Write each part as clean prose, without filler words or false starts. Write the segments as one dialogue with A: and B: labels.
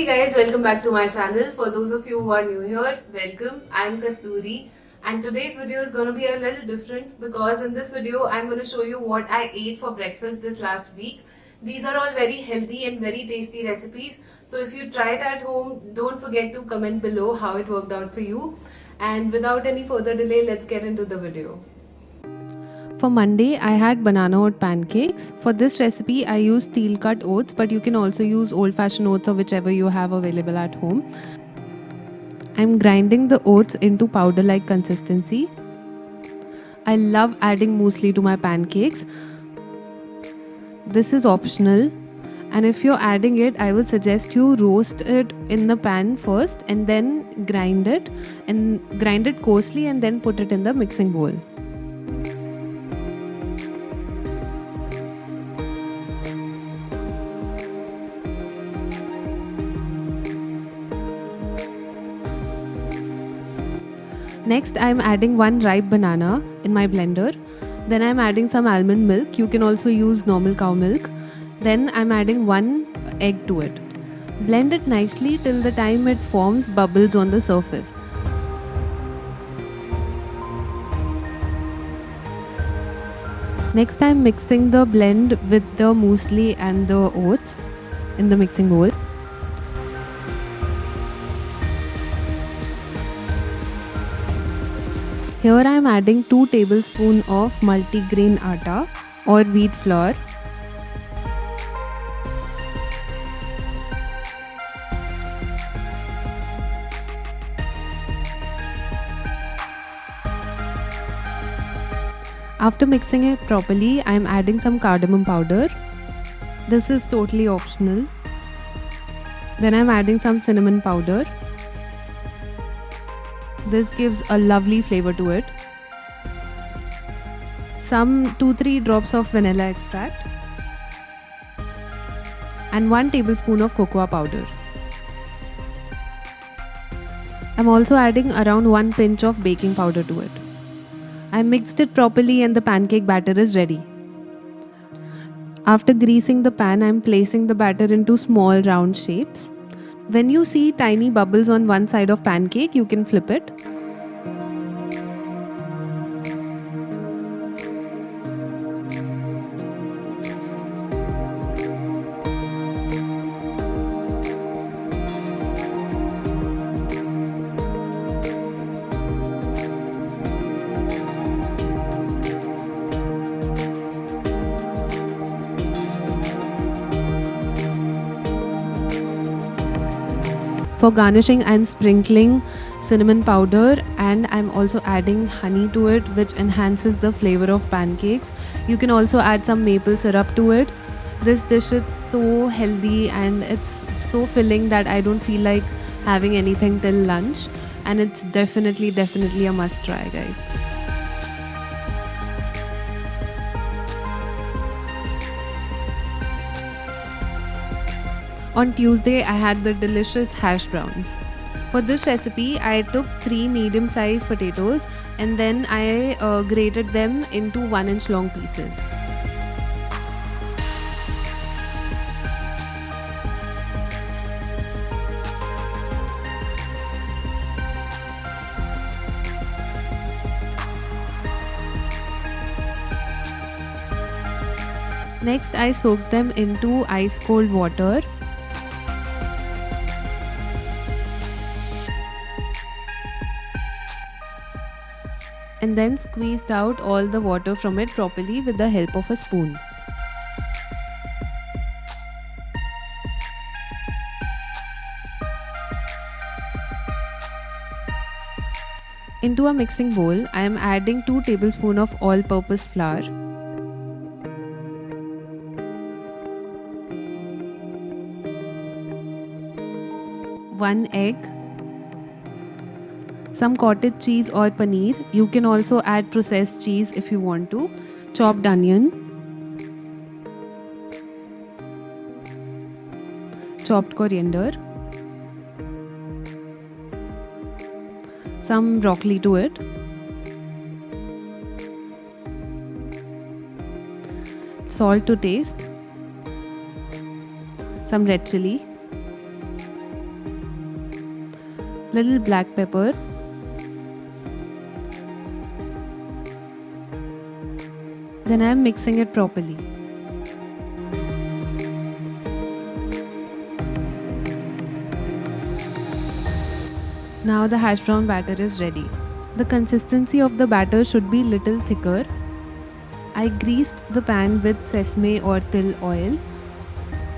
A: guys, welcome back to my channel. For those of you who are new here, welcome. I'm Kasturi and today's video is going to be a little different because in this video I'm going to show you what I ate for breakfast this last week. These are all very healthy and very tasty recipes. So if you try it at home, don't forget to comment below how it worked out for you. And without any further delay, let's get into the video.
B: For Monday, I had banana oat pancakes. For this recipe, I used steel cut oats, but you can also use old-fashioned oats or whichever you have available at home. I'm grinding the oats into powder-like consistency. I love adding muesli to my pancakes. This is optional, and if you're adding it, I would suggest you roast it in the pan first and then grind it coarsely and then put it in the mixing bowl. Next, I'm adding one ripe banana in my blender. Then I'm adding some almond milk. You can also use normal cow milk. Then I'm adding one egg to it. Blend it nicely till the time it forms bubbles on the surface. Next, I'm mixing the blend with the muesli and the oats in the mixing bowl. Here I am adding 2 tablespoons of multigrain atta or wheat flour. After mixing it properly, I am adding some cardamom powder. This is totally optional. Then I am adding some cinnamon powder. This gives a lovely flavor to it. Some 2-3 drops of vanilla extract. And 1 tablespoon of cocoa powder. I'm also adding around 1 pinch of baking powder to it. I mixed it properly and the pancake batter is ready. After greasing the pan, I'm placing the batter into small round shapes. When you see tiny bubbles on one side of pancake, you can flip it. For garnishing, I'm sprinkling cinnamon powder and I'm also adding honey to it, which enhances the flavor of pancakes. You can also add some maple syrup to it. This dish is so healthy and it's so filling that I don't feel like having anything till lunch, and it's definitely a must try, guys. On Tuesday, I had the delicious hash browns. For this recipe, I took 3 medium-sized potatoes and then I grated them into 1-inch long pieces. Next, I soaked them into ice-cold water. And then squeezed out all the water from it properly with the help of a spoon. Into a mixing bowl, I am adding 2 tablespoons of all-purpose flour. One egg. Some cottage cheese or paneer. You can also add processed cheese if you want to. Chopped onion. Chopped coriander. Some broccoli to it. Salt to taste. Some red chili. little black pepper, then I am mixing it properly. Now the hash brown batter is ready. The consistency of the batter should be little thicker. I greased the pan with sesame or til oil.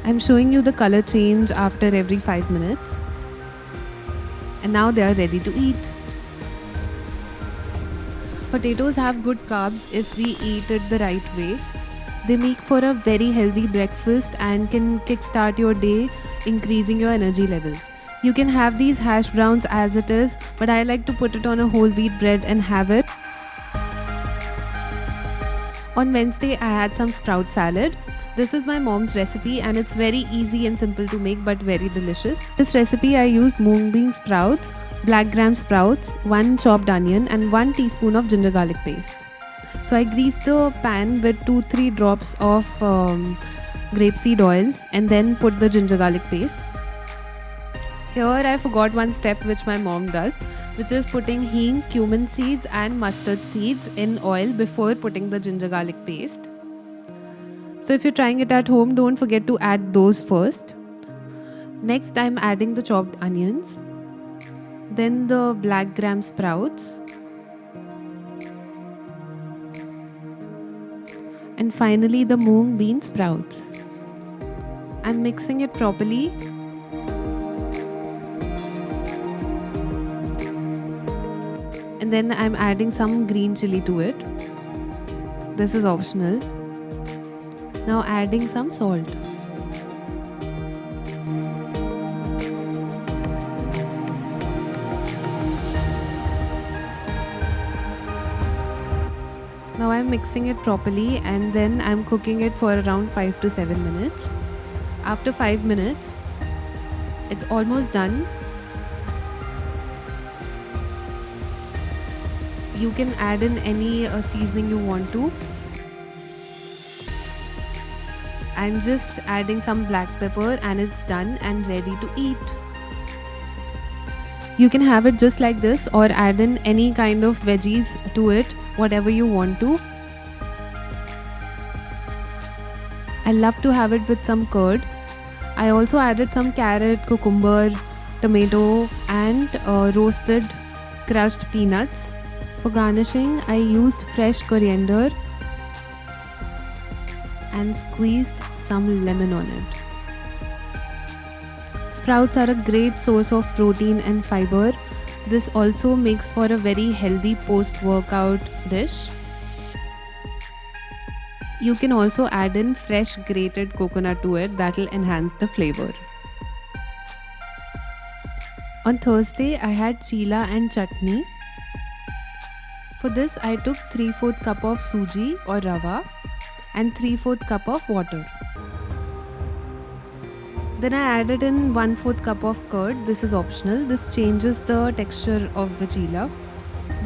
B: I'm showing you the color change after every 5 minutes. And now they are ready to eat. Potatoes have good carbs if we eat it the right way. They make for a very healthy breakfast and can kickstart your day, increasing your energy levels. You can have these hash browns as it is, but I like to put it on a whole wheat bread and have it. On Wednesday, I had some sprout salad. This is my mom's recipe and it's very easy and simple to make but very delicious. This recipe I used mung bean sprouts, black gram sprouts, 1 chopped onion and 1 teaspoon of ginger garlic paste. So I greased the pan with 2-3 drops of grapeseed oil and then put the ginger garlic paste. Here I forgot one step which my mom does, which is putting hing, cumin seeds and mustard seeds in oil before putting the ginger garlic paste. So if you're trying it at home, don't forget to add those first. Next I'm adding the chopped onions, then the black gram sprouts, and finally the mung bean sprouts. I'm mixing it properly. And then I'm adding some green chili to it. This is optional. Now adding some salt. Now I'm mixing it properly and then I'm cooking it for around 5 to 7 minutes. After 5 minutes, it's almost done. You can add in any seasoning you want to. I'm just adding some black pepper and it's done and ready to eat. You can have it just like this or add in any kind of veggies to it, whatever you want to. I love to have it with some curd. I also added some carrot, cucumber, tomato and roasted crushed peanuts. For garnishing, I used fresh coriander and squeezed some lemon on it. Sprouts are a great source of protein and fiber. This also makes for a very healthy post-workout dish. You can also add in fresh grated coconut to it, that will enhance the flavor. On Thursday, I had chila and chutney. For this, I took 3/4 cup of suji or rava and 3/4 cup of water. Then I added in 1/4 cup of curd. This is optional. This changes the texture of the chila.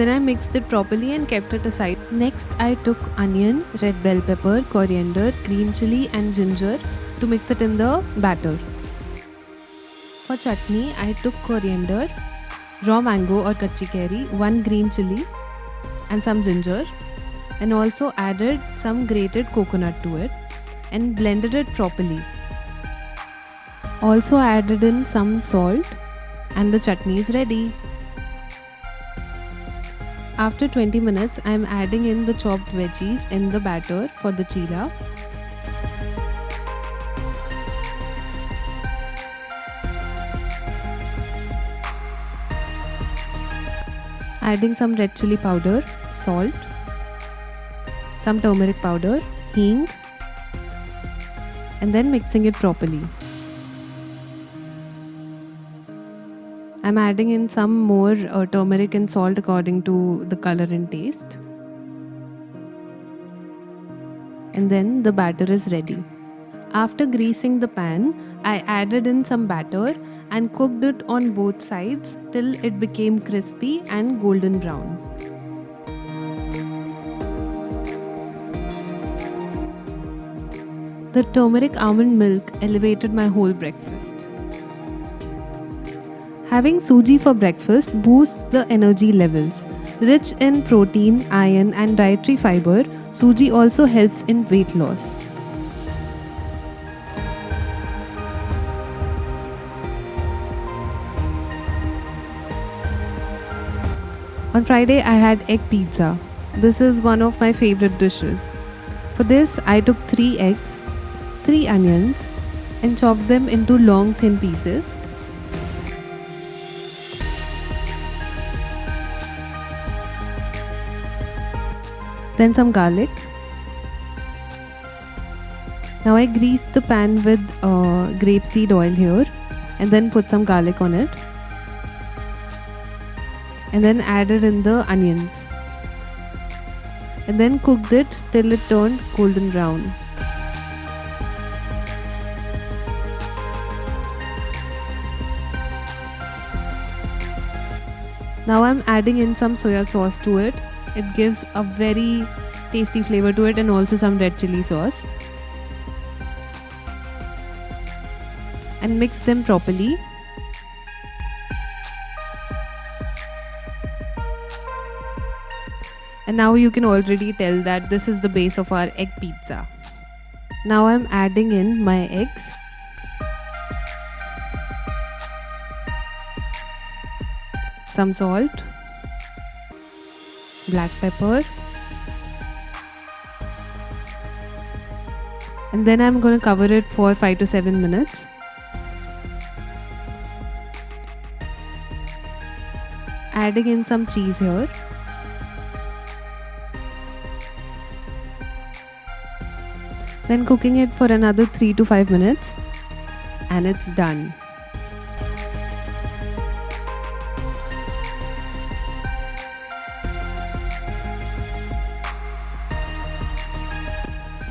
B: Then I mixed it properly and kept it aside. Next, I took onion, red bell pepper, coriander, green chili and ginger to mix it in the batter. For chutney, I took coriander, raw mango or kachi curry, 1 green chili and some ginger, and also added some grated coconut to it and blended it properly. Also added in some salt and the chutney is ready. After 20 minutes, I am adding in the chopped veggies in the batter for the chila. Adding some red chili powder, salt, some turmeric powder, hing, and then mixing it properly. I'm adding in some more turmeric and salt according to the color and taste. And then the batter is ready. After greasing the pan, I added in some batter and cooked it on both sides till it became crispy and golden brown. The turmeric almond milk elevated my whole breakfast. Having suji for breakfast boosts the energy levels. Rich in protein, iron, and dietary fiber, suji also helps in weight loss. On Friday, I had egg pizza. This is one of my favorite dishes. For this, I took 3 eggs, 3 onions, and chopped them into long, thin pieces. Then some garlic. Now I greased the pan with grapeseed oil here and then put some garlic on it. And then added in the onions. And then cooked it till it turned golden brown. Now I'm adding in some soya sauce to it. It gives a very tasty flavor to it, and also some red chili sauce. And mix them properly. And now you can already tell that this is the base of our egg pizza. Now I'm adding in my eggs. Some salt, black pepper, and then I'm going to cover it for 5 to 7 minutes. Adding in some cheese here. Then cooking it for another 3 to 5 minutes, and it's done.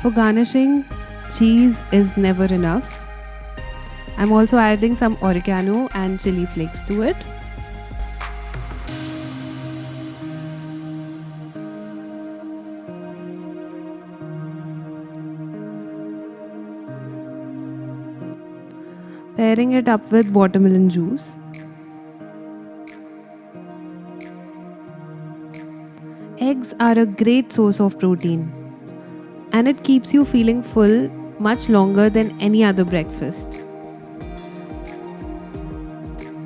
B: For garnishing, cheese is never enough. I'm also adding some oregano and chili flakes to it. Pairing it up with watermelon juice. Eggs are a great source of protein, and it keeps you feeling full much longer than any other breakfast.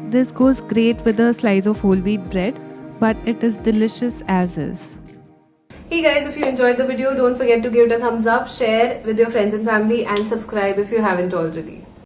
B: This goes great with a slice of whole wheat bread, but it is delicious as is.
A: Hey guys, if you enjoyed the video, don't forget to give it a thumbs up, share with your friends and family, and subscribe if you haven't already.